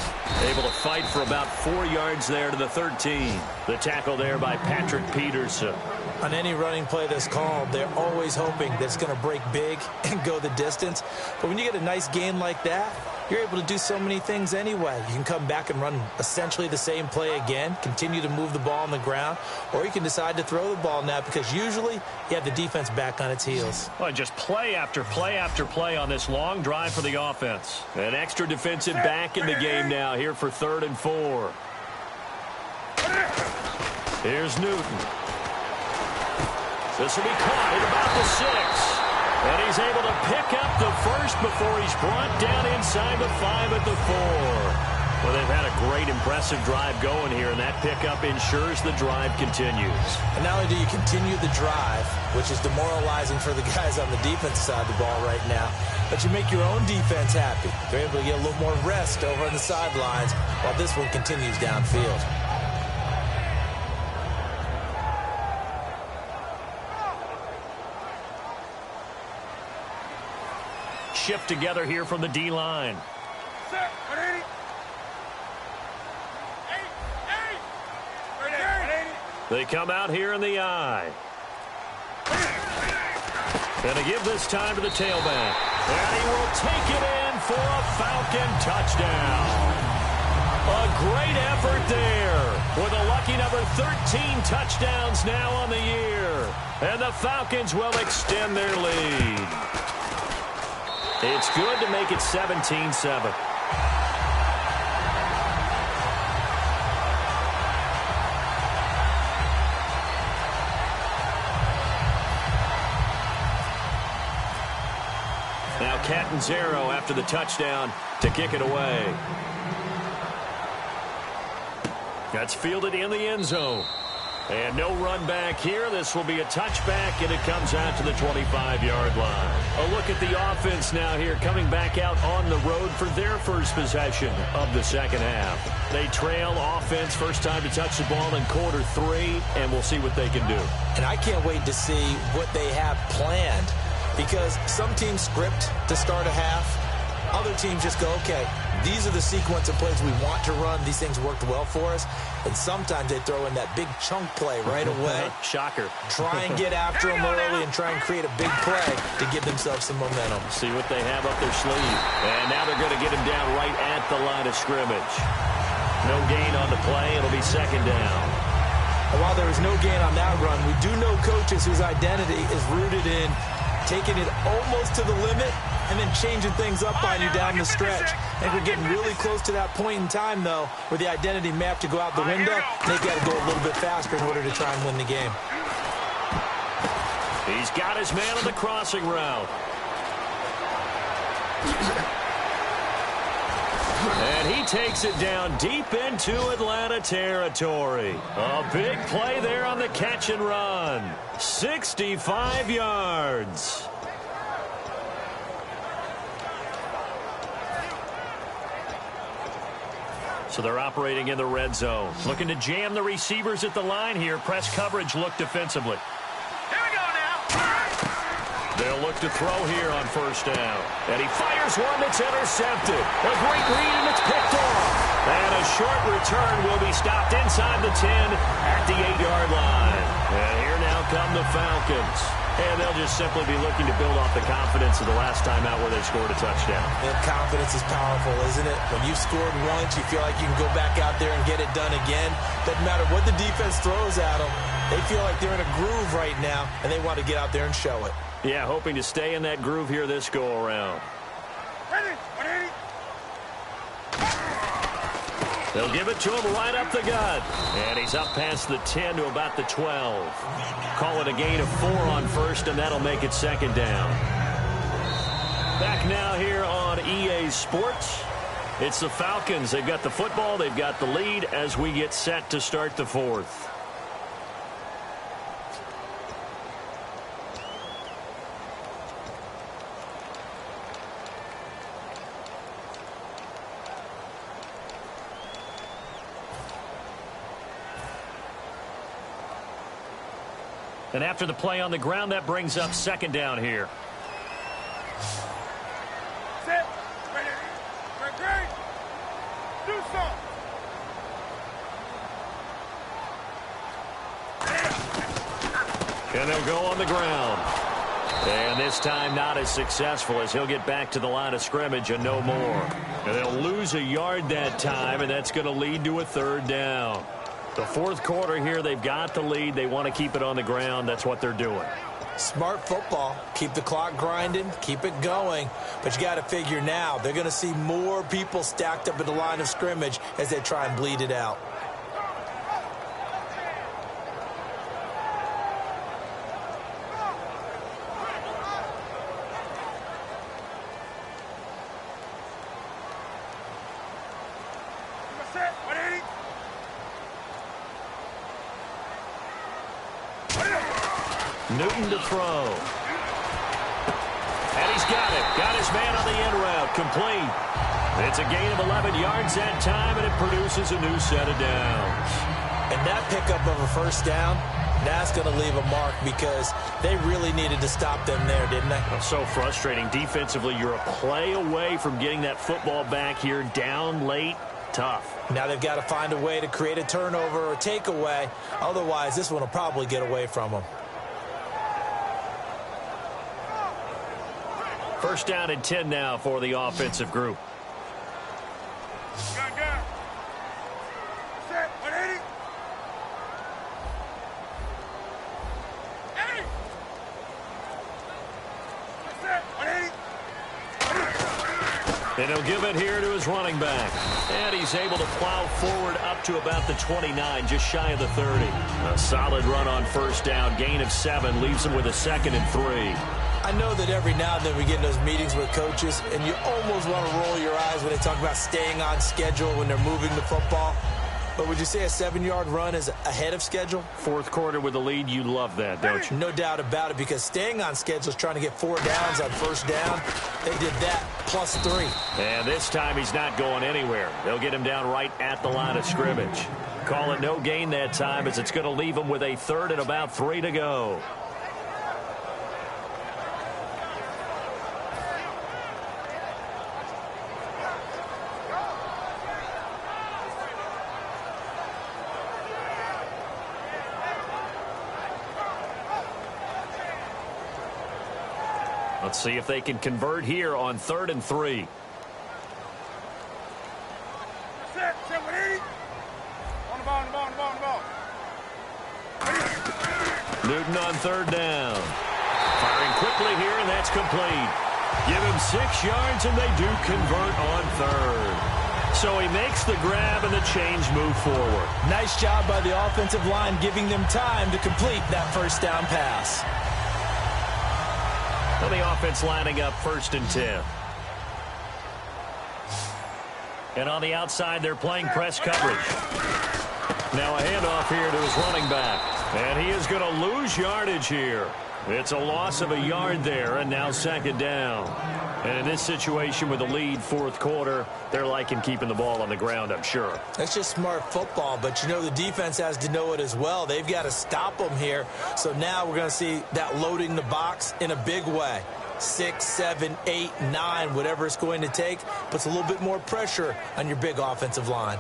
Able to fight for about 4 yards there to the 13. The tackle there by Patrick Peterson. On any running play that's called, they're always hoping that it's going to break big and go the distance. But when you get a nice gain like that, you're able to do so many things anyway. You can come back and run essentially the same play again, continue to move the ball on the ground, or you can decide to throw the ball now because usually you have the defense back on its heels. Well, just play after play after play on this long drive for the offense. An extra defensive back in the game now here for 3rd and 4. Here's Newton. This will be caught at about the 6. And he's able to pick up the first before he's brought down inside the 5 at the 4. Well, they've had a great, impressive drive going here, and that pickup ensures the drive continues. And not only do you continue the drive, which is demoralizing for the guys on the defensive side of the ball right now, but you make your own defense happy. They're able to get a little more rest over on the sidelines while this one continues downfield. Shift together here from the D-line. Set, 180. 180. They come out here in the eye. And to give this time to the tailback. And he will take it in for a Falcon touchdown. A great effort there with a lucky number 13 touchdowns now on the year. And the Falcons will extend their lead. It's good to make it 17-7. Now Catanzaro after the touchdown to kick it away. That's fielded in the end zone. And no run back here. This will be a touchback, and it comes out to the 25-yard line. A look at the offense now here, coming back out on the road for their first possession of the second half. They trail offense, first time to touch the ball in quarter 3, and we'll see what they can do. And I can't wait to see what they have planned, because some teams script to start a half. Other teams just go, okay, these are the sequence of plays we want to run. These things worked well for us. And sometimes they throw in that big chunk play right away. Shocker. Try and get after them early and try and create a big play to give themselves some momentum. See what they have up their sleeve. And now they're going to get him down right at the line of scrimmage. No gain on the play. It'll be second down. And while there is no gain on that run, we do know coaches whose identity is rooted in taking it almost to the limit and then changing things up on you down the stretch. I think we're getting really close to that point in time, though, where the identity may have to go out the window. They've got to go a little bit faster in order to try and win the game. He's got his man on the crossing route. And he takes it down deep into Atlanta territory. A big play there on the catch and run. 65 yards. So they're operating in the red zone. Looking to jam the receivers at the line here. Press coverage look defensively. Here we go now. They'll look to throw here on first down. And he fires one that's intercepted. A great read, and it's picked off. And a short return will be stopped inside the 10 at the 8-yard line. And here now come the Falcons. And they'll just simply be looking to build off the confidence of the last time out where they scored a touchdown. And confidence is powerful, isn't it? When you've scored once, you feel like you can go back out there and get it done again. Doesn't matter what the defense throws at them. They feel like they're in a groove right now, and they want to get out there and show it. Yeah, hoping to stay in that groove here this go-around. Ready, 180. They'll give it to him right up the gut. And he's up past the 10 to about the 12. Call it a gain of 4 on first, and that'll make it second down. Back now here on EA Sports. It's the Falcons. They've got the football. They've got the lead as we get set to start the fourth. And after the play on the ground, that brings up second down here. Set. Ready. Ready. Do something. And they'll go on the ground. And this time not as successful as he'll get back to the line of scrimmage and no more. And they'll lose a yard that time, and that's going to lead to a third down. The fourth quarter here, they've got the lead. They want to keep it on the ground. That's what they're doing. Smart football. Keep the clock grinding. Keep it going. But you got to figure now, they're going to see more people stacked up at the line of scrimmage as they try and bleed it out. Newton to throw. And he's got it. Got his man on the end route. Complete. It's a gain of 11 yards that time, and it produces a new set of downs. And that pickup of a first down, that's going to leave a mark because they really needed to stop them there, didn't they? That's so frustrating. Defensively, you're a play away from getting that football back here. Down late. Tough. Now they've got to find a way to create a turnover or takeaway. Otherwise, this one will probably get away from them. First down and 10 now for the offensive group. Gun. Set. 180. 80. Set. 180. And he'll give it here to his running back. And he's able to plow forward up to about the 29, just shy of the 30. A solid run on first down. Gain of 7 leaves him with a 2nd and 3. I know that every now and then we get in those meetings with coaches, and you almost want to roll your eyes when they talk about staying on schedule when they're moving the football. But would you say a 7-yard run is ahead of schedule? Fourth quarter with the lead, you love that, don't you? No doubt about it, because staying on schedule is trying to get 4 downs on first down. They did that plus 3. And this time he's not going anywhere. They'll get him down right at the line of scrimmage. Call it no gain that time, as it's going to leave him with a 3rd and about 3 to go. Let's see if they can convert here on 3rd and 3. Set. 180. On the ball. Newton on 3rd down. Firing quickly here, and that's complete. Give him 6 yards, and they do convert on 3rd. So he makes the grab, and the chains move forward. Nice job by the offensive line, giving them time to complete that first down pass. And the offense lining up 1st and 10. And on the outside, they're playing press coverage. Now a handoff here to his running back. And he is going to lose yardage here. It's a loss of a yard there, and now 2nd down. And in this situation with the lead, 4th quarter, they're liking keeping the ball on the ground, I'm sure. That's just smart football, but you know the defense has to know it as well. They've got to stop them here. So now we're going to see that loading the box in a big way. 6, 7, 8, 9, whatever it's going to take, puts a little bit more pressure on your big offensive line.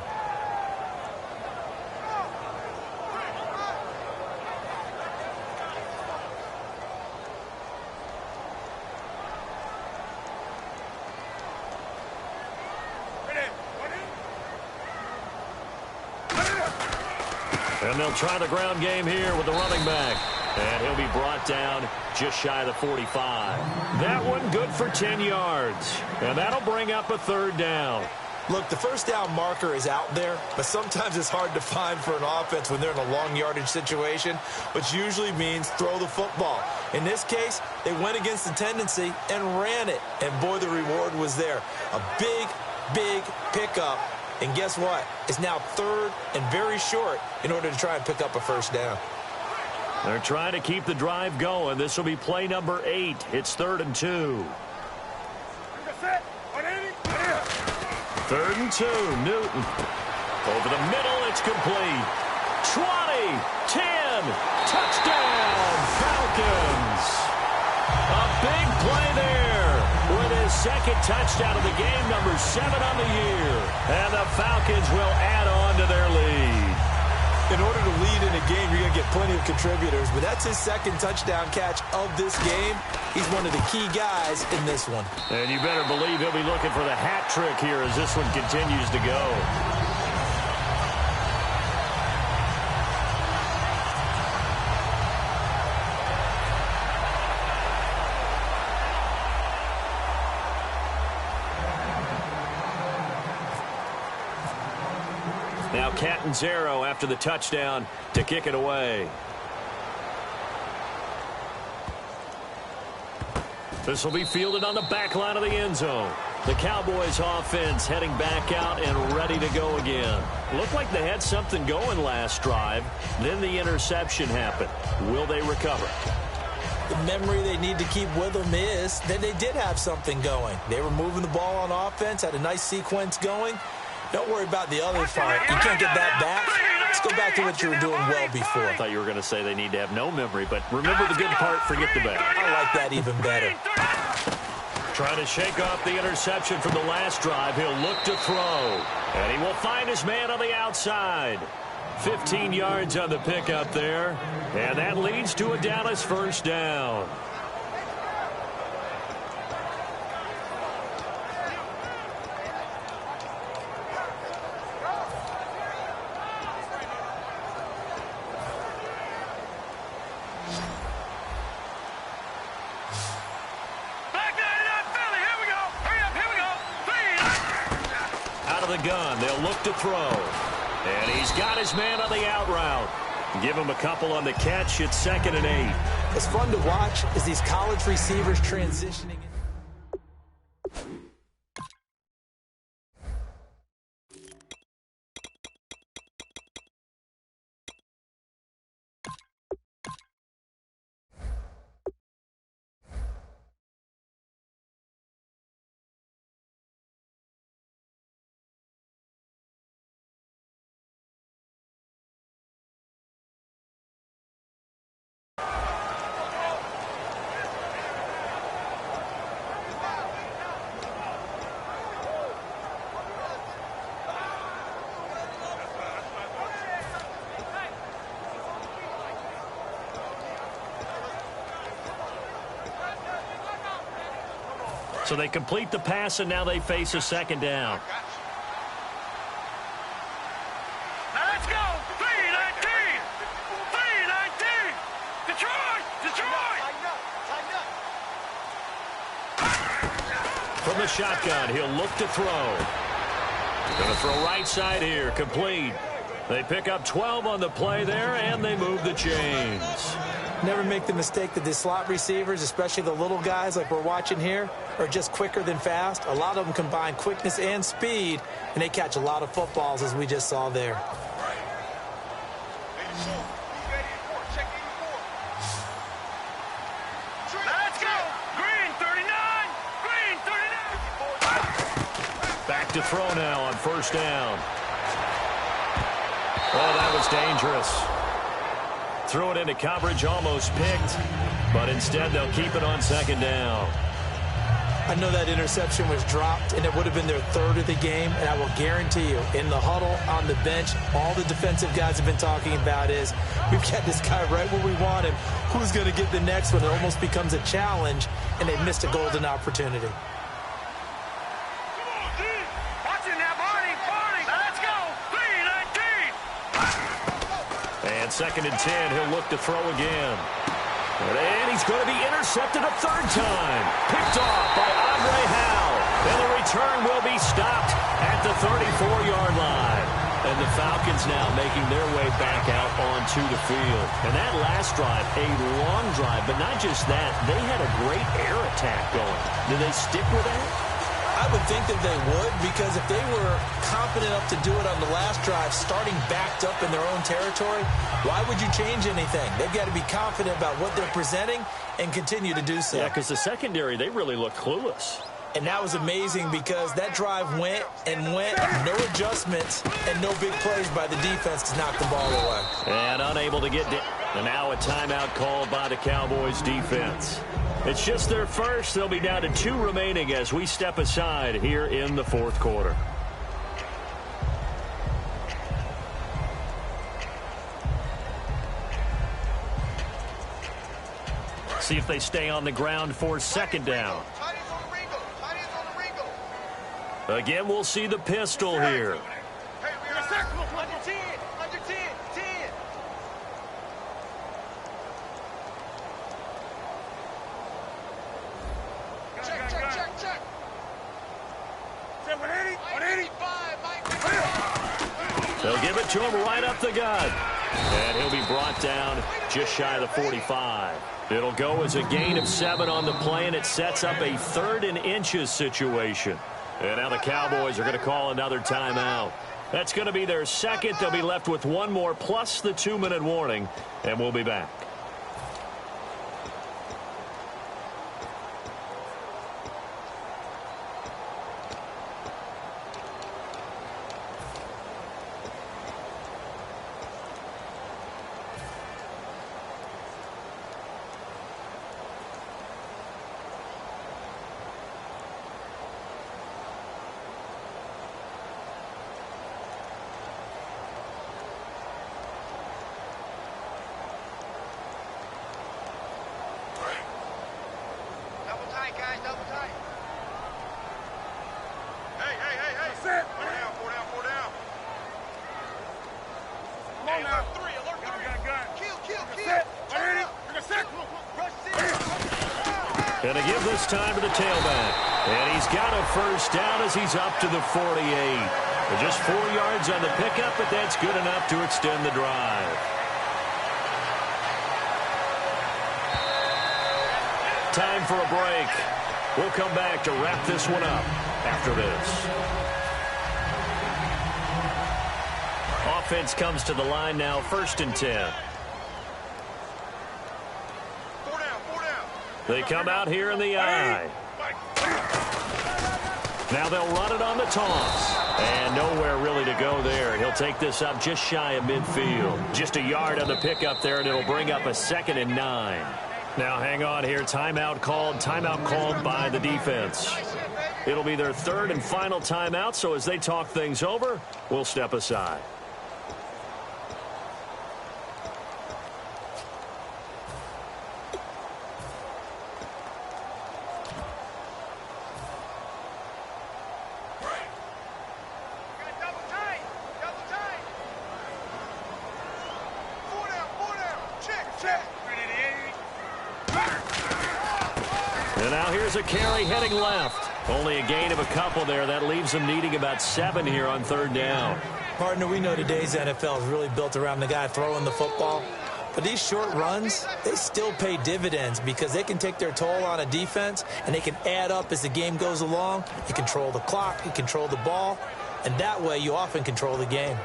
And they'll try the ground game here with the running back. And he'll be brought down just shy of the 45. That one good for 10 yards. And that'll bring up a 3rd down. Look, the first down marker is out there, but sometimes it's hard to find for an offense when they're in a long yardage situation, which usually means throw the football. In this case, they went against the tendency and ran it. And boy, the reward was there. A big, big pickup. And guess what? It's now 3rd and very short in order to try and pick up a first down. They're trying to keep the drive going. This will be play number 8. It's 3rd and 2. 3rd and 2. Newton. Over the middle, it's complete. 20, 10, touchdown, Falcons. A big play there with his second touchdown of the game, number 7 on the year. And the Falcons will add on to their lead. In order to lead in a game, you're going to get plenty of contributors, but that's his second touchdown catch of this game. He's one of the key guys in this one. And you better believe he'll be looking for the hat trick here as this one continues to go. Now Catanzaro after the touchdown to kick it away. This will be fielded on the back line of the end zone. The Cowboys offense heading back out and ready to go again. Looked like they had something going last drive. Then the interception happened. Will they recover? The memory they need to keep with them is that they did have something going. They were moving the ball on offense, had a nice sequence going. Don't worry about the other part. You can't get that back. Let's go back to what you were doing well before. I thought you were going to say they need to have no memory, but remember the good part, forget the bad. I like that even better. Trying to shake off the interception from the last drive. He'll look to throw. And he will find his man on the outside. 15 yards on the pickup there. And that leads to a Dallas first down. Gun. They'll look to throw. And he's got his man on the out route. Give him a couple on the catch. It's 2nd and 8. It's fun to watch as these college receivers transitioning. So they complete the pass, and now they face a 2nd down. Now let's go. 3-19. 3-19. Detroit. Detroit. From the shotgun, he'll look to throw. Going to throw right side here. Complete. They pick up 12 on the play there, and they move the chains. Never make the mistake that the slot receivers, especially the little guys like we're watching here, are just quicker than fast. A lot of them combine quickness and speed, and they catch a lot of footballs, as we just saw there. Let's go. Green 39. Green 39. Back to throw now on first down. Oh, that was dangerous. Threw it into coverage, almost picked, but instead they'll keep it on 2nd down. I know that interception was dropped, and it would have been their 3rd of the game, and I will guarantee you, in the huddle, on the bench, all the defensive guys have been talking about is, we've got this guy right where we want him. Who's going to get the next one? It almost becomes a challenge, and they missed a golden opportunity. And 2nd and 10, he'll look to throw again. And he's going to be intercepted a 3rd time. Picked off by Andre Howe. And the return will be stopped at the 34-yard line. And the Falcons now making their way back out onto the field. And that last drive, a long drive, but not just that. They had a great air attack going. Do they stick with that? I would think that they would, because if they were confident enough to do it on the last drive, starting backed up in their own territory, why would you change anything? They've got to be confident about what they're presenting and continue to do so. Yeah, because the secondary, they really look clueless. And that was amazing because that drive went, no adjustments, and no big plays by the defense to knock the ball away. And unable to get down. And now a timeout called by the Cowboys defense. It's just their first. They'll be down to 2 remaining as we step aside here in the fourth quarter. See if they stay on the ground for second down. Again, we'll see the pistol here. They'll give it to him right up the gut. And he'll be brought down just shy of the 45. It'll go as a gain of 7 on the play, and it sets up a 3rd and inches situation. And now the Cowboys are going to call another timeout. That's going to be their second. They'll be left with 1 more plus the 2-minute warning, and we'll be back. Going to give this time to the tailback. And he's got a first down as he's up to the 48. Just 4 yards on the pickup, but that's good enough to extend the drive. Time for a break. We'll come back to wrap this one up after this. Offense comes to the line now, 1st and 10. They come out here in the eye. Now they'll run it on the toss. And nowhere really to go there. He'll take this up just shy of midfield. Just a yard on the pickup there, and it'll bring up a 2nd and 9. Now hang on here. Timeout called by the defense. It'll be their 3rd and final timeout, so as they talk things over, we'll step aside. And now here's a carry heading left. Only a gain of a couple there. That leaves them needing about 7 here on 3rd down. Partner, we know today's NFL is really built around the guy throwing the football. But these short runs, they still pay dividends because they can take their toll on a defense and they can add up as the game goes along. You control the clock, you control the ball, and that way you often control the game.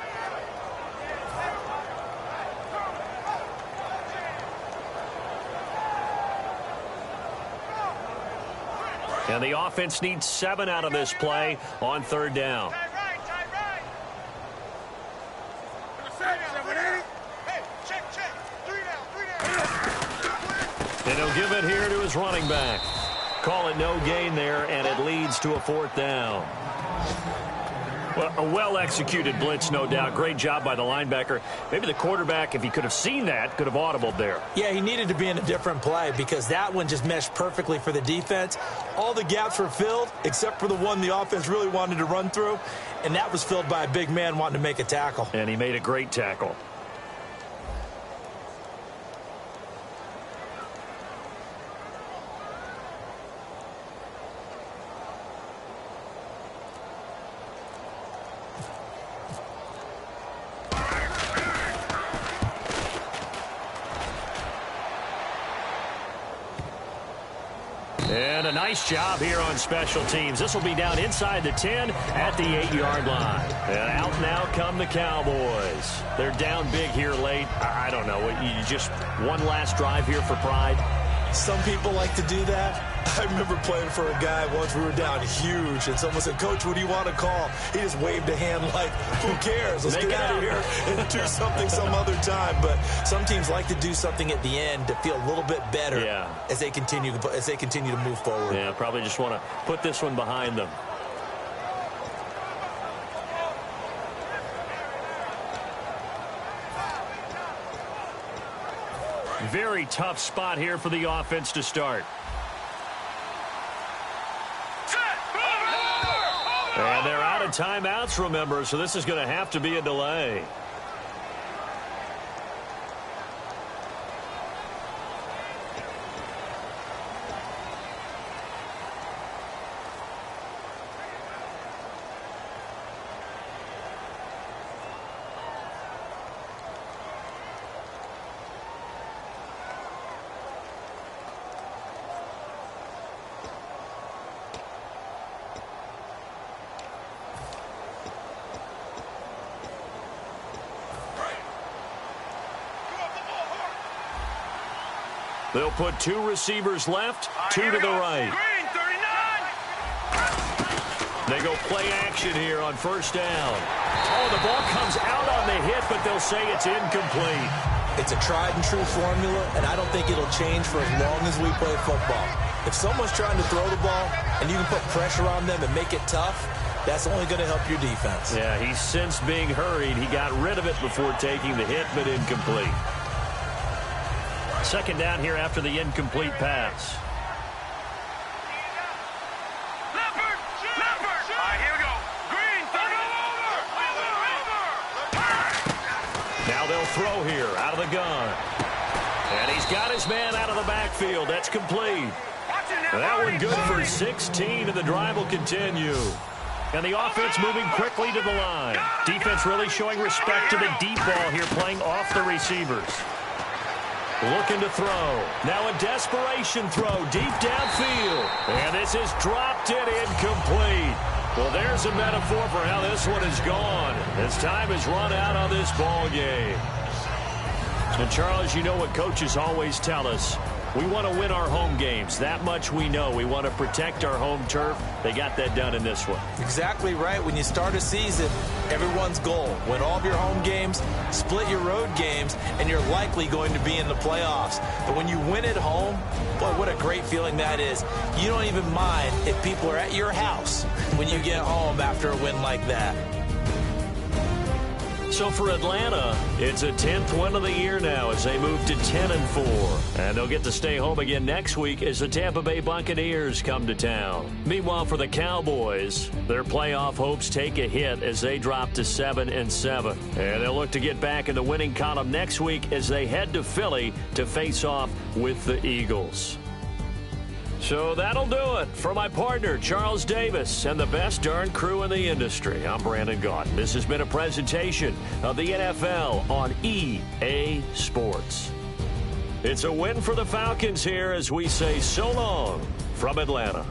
And the offense needs 7 out of this play on 3rd down. And he'll give it here to his running back. Call it no gain there, and it leads to a 4th down. Well, a well-executed blitz, no doubt. Great job by the linebacker. Maybe the quarterback, if he could have seen that, could have audibled there. Yeah, he needed to be in a different play because that one just meshed perfectly for the defense. All the gaps were filled except for the one the offense really wanted to run through, and that was filled by a big man wanting to make a tackle. And he made a great tackle. And a nice job here on special teams. This will be down inside the 10 at the 8-yard line. And out now come the Cowboys. They're down big here late. I don't know. You just one last drive here for pride. Some people like to do that. I remember playing for a guy once. We were down huge, and someone said, "Coach, what do you want to call?" He just waved a hand like, "Who cares? Let's get out of here and do something some other time." But some teams like to do something at the end to feel a little bit better as they continue to move forward. Yeah, probably just want to put this one behind them. Very tough spot here for the offense to start. And they're out of timeouts, remember, so this is going to have to be a delay. They'll put 2 receivers left, 2 to the right. They go play action here on first down. Oh, the ball comes out on the hit, but they'll say it's incomplete. It's a tried-and-true formula, and I don't think it'll change for as long as we play football. If someone's trying to throw the ball and you can put pressure on them and make it tough, that's only going to help your defense. Yeah, he's since being hurried. He got rid of it before taking the hit, but incomplete. Second down here after the incomplete pass. Now they'll throw here out of the gun. And he's got his man out of the backfield. That's complete. That one good for 16, and the drive will continue. And the offense moving quickly to the line. Defense really showing respect to the deep ball here, playing off the receivers. Looking to throw. Now a desperation throw deep downfield. And this is dropped in incomplete. Well, there's a metaphor for how this one is gone. As time has run out on this ball game. And Charles, you know what coaches always tell us. We want to win our home games. That much we know. We want to protect our home turf. They got that done in this one. Exactly right. When you start a season, everyone's goal, win all of your home games, split your road games, and you're likely going to be in the playoffs. But when you win at home, boy, what a great feeling that is. You don't even mind if people are at your house when you get home after a win like that. So for Atlanta, it's a 10th win of the year now as they move to 10-4. And they'll get to stay home again next week as the Tampa Bay Buccaneers come to town. Meanwhile, for the Cowboys, their playoff hopes take a hit as they drop to 7-7. And they'll look to get back in the winning column next week as they head to Philly to face off with the Eagles. So that'll do it. For my partner, Charles Davis, and the best darn crew in the industry, I'm Brandon Gaudin. This has been a presentation of the NFL on EA Sports. It's a win for the Falcons here as we say so long from Atlanta.